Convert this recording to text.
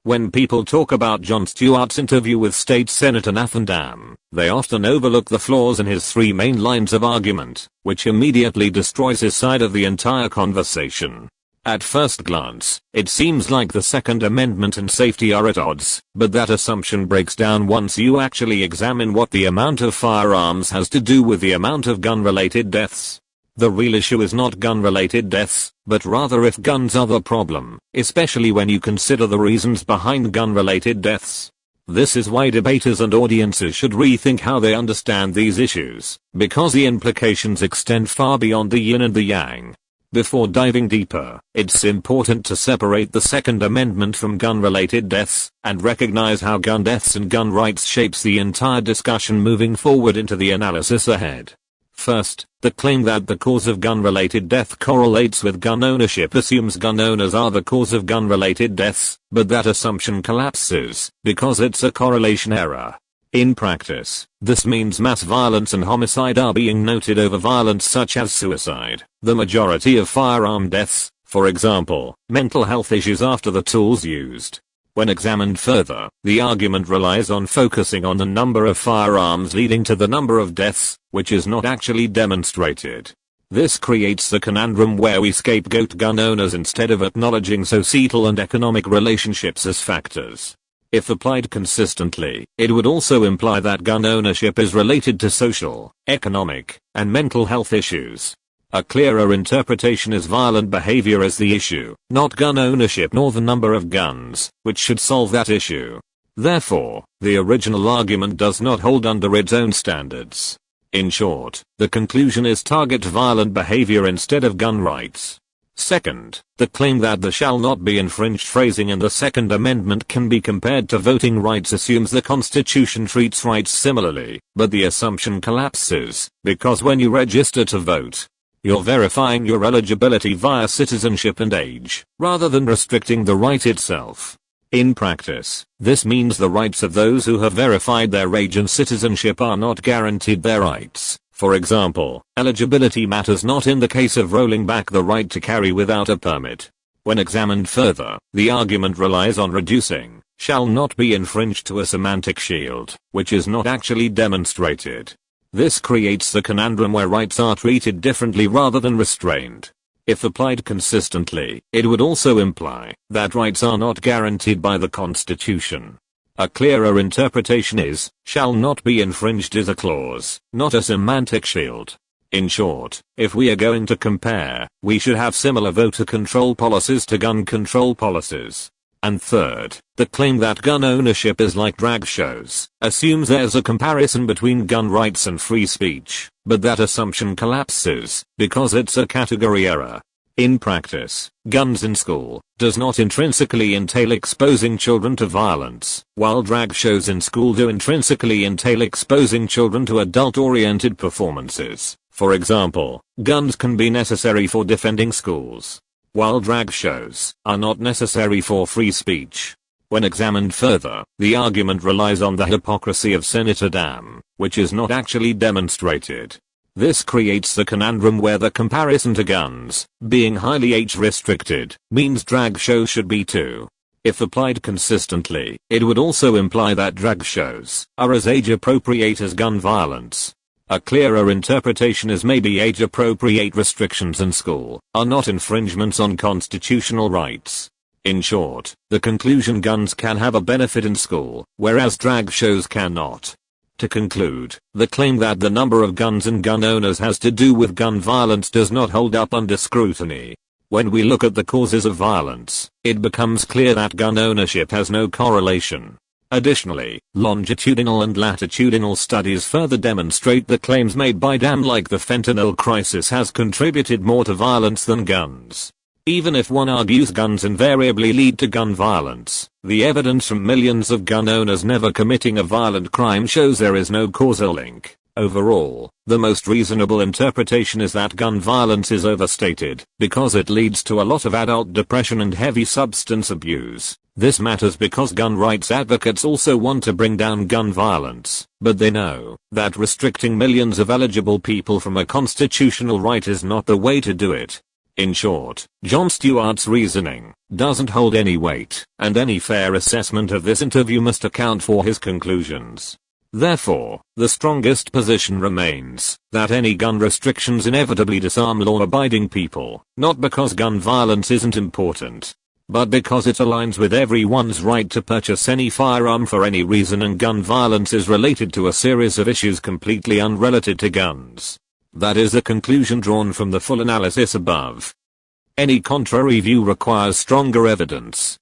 When people talk about Jon Stewart's interview with State Senator Nathan Dam, they often overlook the flaws in his three main lines of argument, which immediately destroys his side of the entire conversation. At first glance, it seems like the Second Amendment and safety are at odds, but that assumption breaks down once you actually examine what the amount of firearms has to do with the amount of gun-related deaths. The real issue is not gun-related deaths, but rather if guns are the problem, especially when you consider the reasons behind gun-related deaths. This is why debaters and audiences should rethink how they understand these issues, because the implications extend far beyond the yin and the yang. Before diving deeper, it's important to separate the Second Amendment from gun-related deaths, and recognize how gun deaths and gun rights shapes the entire discussion moving forward into the analysis ahead. First, the claim that the cause of gun-related death correlates with gun ownership assumes gun owners are the cause of gun-related deaths, but that assumption collapses, because it's a correlation error. In practice, this means mass violence and homicide are being noted over violence such as suicide. The majority of firearm deaths, for example, mental health issues after the tools used. When examined further, the argument relies on focusing on the number of firearms leading to the number of deaths, which is not actually demonstrated. This creates the conundrum where we scapegoat gun owners instead of acknowledging societal and economic relationships as factors. If applied consistently, it would also imply that gun ownership is related to social, economic, and mental health issues. A clearer interpretation is violent behavior as the issue, not gun ownership nor the number of guns, which should solve that issue. Therefore, the original argument does not hold under its own standards. In short, the conclusion is target violent behavior instead of gun rights. Second, the claim that the shall not be infringed phrasing in the Second Amendment can be compared to voting rights assumes the Constitution treats rights similarly, but the assumption collapses, because when you register to vote, you're verifying your eligibility via citizenship and age, rather than restricting the right itself. In practice, this means the rights of those who have verified their age and citizenship are not guaranteed their rights. For example, eligibility matters not in the case of rolling back the right to carry without a permit. When examined further, the argument relies on reducing shall not be infringed to a semantic shield, which is not actually demonstrated. This creates the conundrum where rights are treated differently rather than restrained. If applied consistently, it would also imply that rights are not guaranteed by the Constitution. A clearer interpretation is, shall not be infringed is a clause, not a semantic shield. In short, if we are going to compare, we should have similar voter control policies to gun control policies. And third, the claim that gun ownership is like drag shows assumes there's a comparison between gun rights and free speech, but that assumption collapses because it's a category error. In practice, guns in school does not intrinsically entail exposing children to violence, while drag shows in school do intrinsically entail exposing children to adult-oriented performances. For example, guns can be necessary for defending schools, while drag shows are not necessary for free speech. When examined further, the argument relies on the hypocrisy of Senator Dam, which is not actually demonstrated. This creates the conundrum where the comparison to guns, being highly age-restricted, means drag shows should be too. If applied consistently, it would also imply that drag shows are as age-appropriate as gun violence. A clearer interpretation is maybe age-appropriate restrictions in school are not infringements on constitutional rights. In short, the conclusion guns can have a benefit in school, whereas drag shows cannot. To conclude, the claim that the number of guns and gun owners has to do with gun violence does not hold up under scrutiny. When we look at the causes of violence, it becomes clear that gun ownership has no correlation. Additionally, longitudinal and latitudinal studies further demonstrate that claims made by Dam like the fentanyl crisis has contributed more to violence than guns. Even if one argues guns invariably lead to gun violence, the evidence from millions of gun owners never committing a violent crime shows there is no causal link. Overall, the most reasonable interpretation is that gun violence is overstated, because it leads to a lot of adult depression and heavy substance abuse. This matters because gun rights advocates also want to bring down gun violence, but they know that restricting millions of eligible people from a constitutional right is not the way to do it. In short, Jon Stewart's reasoning doesn't hold any weight, and any fair assessment of this interview must account for his conclusions. Therefore, the strongest position remains that any gun restrictions inevitably disarm law-abiding people, not because gun violence isn't important, but because it aligns with everyone's right to purchase any firearm for any reason, and gun violence is related to a series of issues completely unrelated to guns. That is the conclusion drawn from the full analysis above. Any contrary view requires stronger evidence.